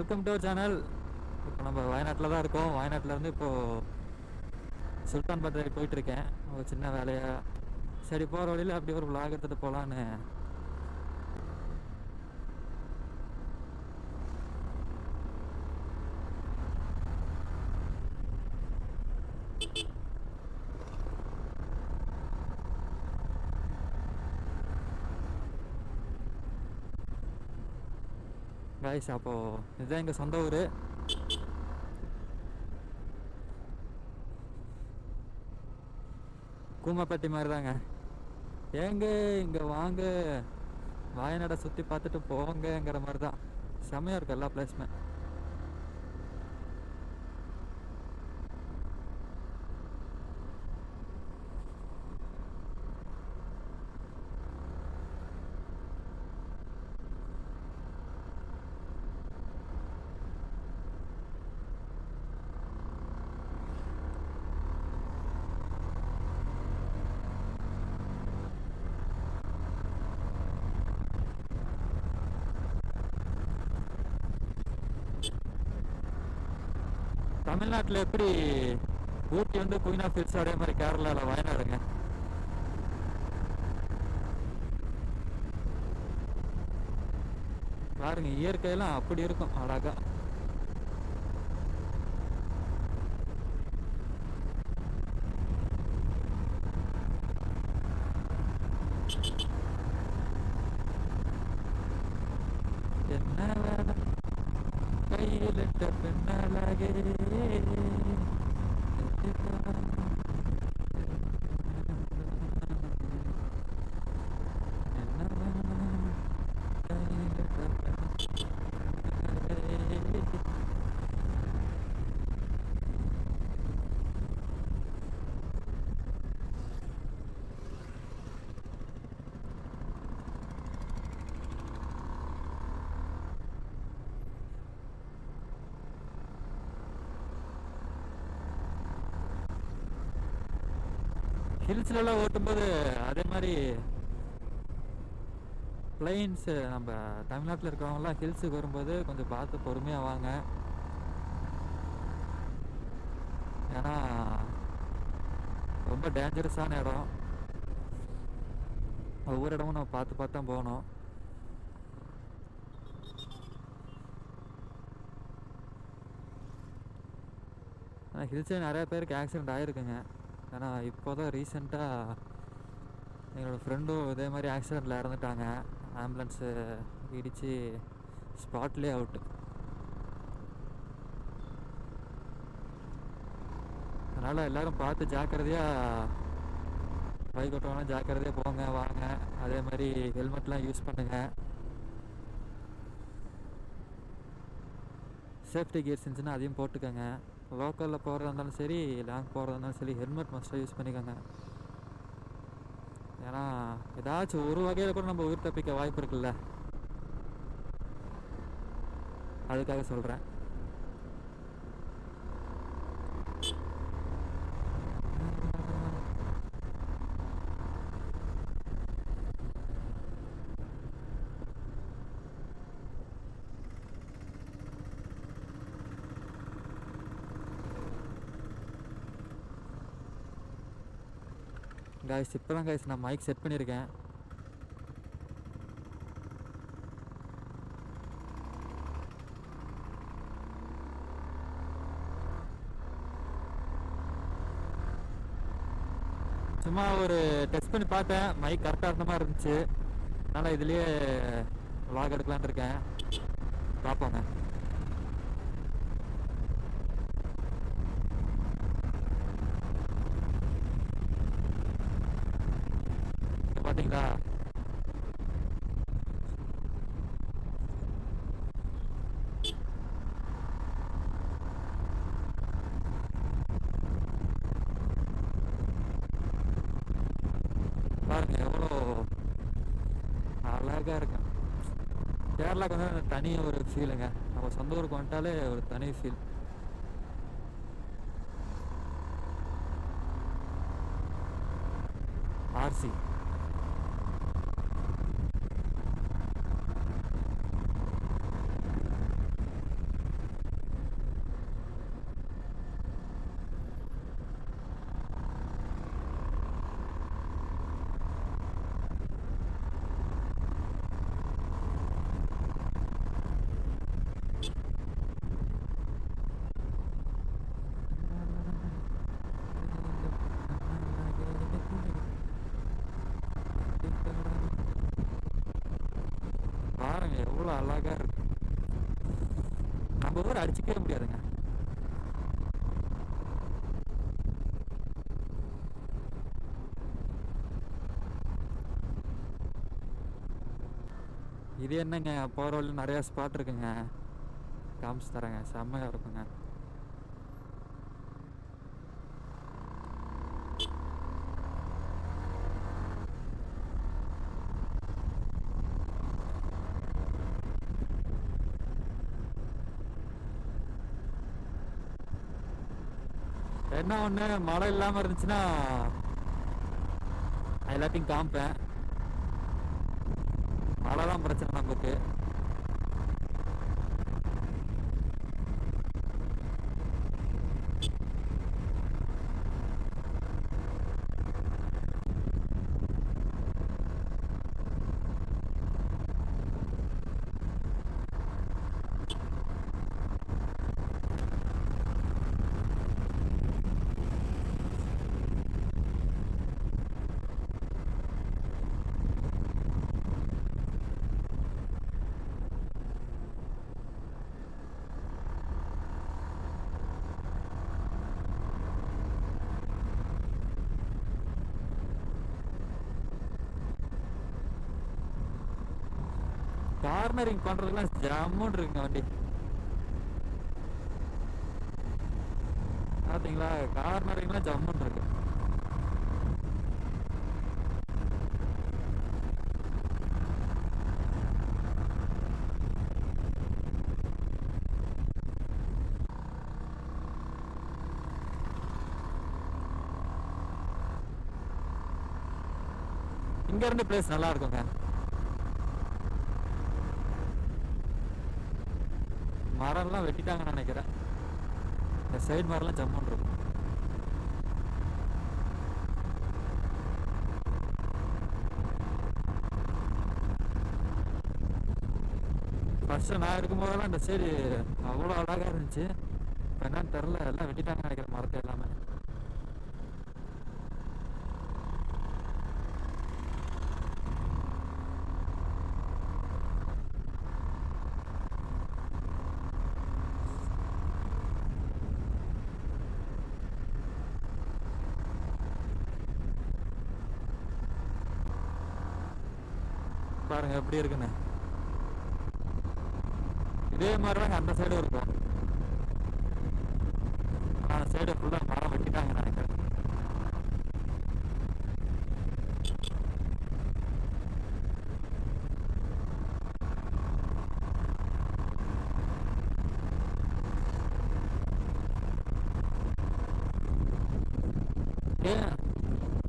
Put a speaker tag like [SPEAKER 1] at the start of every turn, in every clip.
[SPEAKER 1] Welcome to channel. இப்போ நம்ம வயநாட்டில் தான் இருக்கோம். வயநாட்டில் இருந்து இப்போது சுல்தான் பത്തേரி போயிட்டுருக்கேன் ஒரு சின்ன வேலையாக. சரி, போகிற வழியில் அப்படி ஒரு vlog எடுத்துகிட்டு போகலான்னு. காய்ஸ், அப்போது இதுதான் எங்கள் சொந்த ஊர். கூமாப்பட்டி மாதிரி தாங்க. ஏங்க இங்கே வாங்க, வயநாடை சுற்றி பார்த்துட்டு போங்கங்கிற மாதிரி தான். செம்மையாக இருக்கும் எல்லா பிளேஸுமே. தமிழ்நாட்டில் எப்படி ஊட்டி வந்து குயின் ஆஃப் ஹில்ஸ், அதே மாதிரி கேரளாவில் வயநாடுங்க. பாருங்க, இயற்கையெல்லாம் அப்படி இருக்கும் அழகா. என்ன வேலை கையிலிட்ட பின்னழகே, ஹில்ஸ்லலாம் ஓட்டும்போது அதே மாதிரி பிளைன்ஸு, நம்ம தமிழ்நாட்டில் இருக்கிறவங்களாம் ஹில்ஸுக்கு வரும்போது கொஞ்சம் பார்த்து பொறுமையாக வாங்க. ஏன்னா ரொம்ப டேஞ்சரஸான இடம். ஒவ்வொரு இடமும் நம்ம பார்த்து பார்த்து தான் போகணும். ஆனால் ஹில்ஸே நிறைய பேருக்கு ஆக்சிடெண்ட் ஆகிருக்குங்க. ஏன்னா இப்போ தான் ரீசெண்டாக எங்களோடய ஃப்ரெண்டும் இதே மாதிரி ஆக்சிடெண்ட்டில் இறந்துட்டாங்க. ஆம்புலன்ஸு இடித்து ஸ்பாட்லேயே அவுட்டு. அதனால் எல்லோரும் பார்த்து ஜாக்கிரதையாக பைக் ஓட்டுவாங்கன்னா ஜாக்கிரதையாக போங்க வாங்க. அதே மாதிரி ஹெல்மெட்லாம் யூஸ் பண்ணுங்கள். சேஃப்டி கியர்ஸ் இருந்துச்சுன்னா அதையும் போட்டுக்கோங்க. லோக்கலில் போகிறதா இருந்தாலும் சரி, லாங் போகிறதா இருந்தாலும் சரி, ஹெல்மெட் மஸ்ட்டாக யூஸ் பண்ணிக்கோங்க. ஏன்னா ஏதாச்சும் ஒரு வகையில் கூட நம்ம உயிர் தப்பிக்க வாய்ப்பு இருக்குல்ல, அதுக்காக சொல்கிறேன். காய்ஸ், இப்போ தான் காய்ஸ் நான் மைக் செட் பண்ணியிருக்கேன். சும்மா ஒரு டெஸ்ட் பண்ணி பார்த்தேன், மைக் கரெக்டாக இருந்த மாதிரி இருந்துச்சு. அதனால் இதுலேயே vlog எடுக்கலான்னு இருக்கேன். பார்ப்போங்க. பார்த்தீங்களா, பாருங்க எவ்வளோ அழகாக இருக்கு. கேரளாவுக்கு வந்து தனி ஒரு ஃபீலுங்க. நம்ம சொந்த ஊருக்கு வந்துட்டாலே ஒரு தனி ஃபீல். ஆர்சி எவ்வளோ அழகா இருக்கு. நம்ம ஊர் அடிச்சுக்கவே முடியாதுங்க. இது என்னங்க, போகிற வழியில் நிறையா ஸ்பாட் இருக்குங்க, காமிச்சு தரேங்க, செம்மையாக இருக்குங்க. என்ன ஒன்று, மழை இல்லாமல் இருந்துச்சுன்னா எல்லாத்தையும் காமிப்பேன். மழை தான் பிரச்சனை நமக்கு. கார்னரிங் பண்ணுறதுக்குலாம் ஜம்முன்னு இருக்குங்க வண்டி. பார்த்தீங்களா, கார்னரிங்லாம் ஜம்முன்னு இருக்கு. இங்கேருந்து பிளேஸ் நல்லா இருக்குங்க. மரம்லாம் வெட்டிட்டாங்கன்னு நினைக்கிறேன். இந்த சைடு மரம்லாம் ஜம்முன்னு இருக்கும். ஃபர்ஸ்ட்டு நான் இருக்கும்போதெல்லாம் இந்த சைடு அவ்வளோ அழகாக இருந்துச்சு. இப்போ என்னன்னு தெரில, எல்லாம் வெட்டிட்டாங்கன்னு நினைக்கிறேன் மரத்தை எல்லாமே. பாருங்க எப்படி இருக்குன்னு. இதே மாதிரி தாங்க அந்த சைடும் இருக்கும். அந்த சைடு ஃபுல்லாக மரம் வெட்டிட்டாங்கன்னு நினைக்கிறேன்.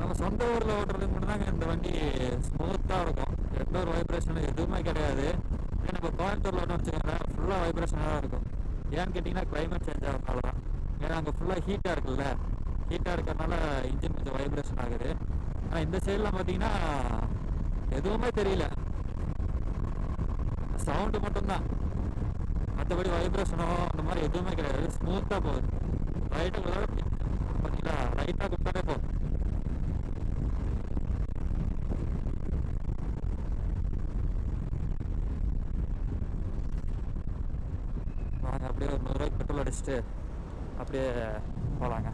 [SPEAKER 1] நம்ம சொந்த ஊரில் ஓட்டுறதுக்கு மட்டும்தாங்க இந்த வண்டி ஸ்மூத்தாக இருக்கும். எந்த ஒரு வைப்ரேஷனும் எதுவுமே கிடையாது. இதே நம்ம கோயம்புத்தூரில் ஒன்று வச்சுக்கோங்களேன், ஃபுல்லாக வைப்ரேஷனாக தான் இருக்கும். ஏன்னு கேட்டிங்கன்னா கிளைமேட் சேஞ்ச் ஆகிறதுனால தான். ஏன்னா அங்கே ஃபுல்லாக ஹீட்டாக இருக்குல்ல, ஹீட்டாக இருக்கிறதுனால இன்ஜின் கொஞ்சம் வைப்ரேஷன் ஆகுது. ஆனால் இந்த சைடெலாம் பார்த்தீங்கன்னா எதுவுமே தெரியல, சவுண்டு மட்டும்தான். மற்றபடி வைப்ரேஷனோ அந்த மாதிரி எதுவுமே கிடையாது. ஸ்மூத்தாக போகுது. ரைட்டாக பார்த்தீங்களா, ரைட்டாக கொடுத்தாலே போதும். வாங்க அப்படியே ஒரு 100 ரூபாய்க்கு பெட்ரோல் அடிச்சுட்டு அப்படியே போகலாங்க.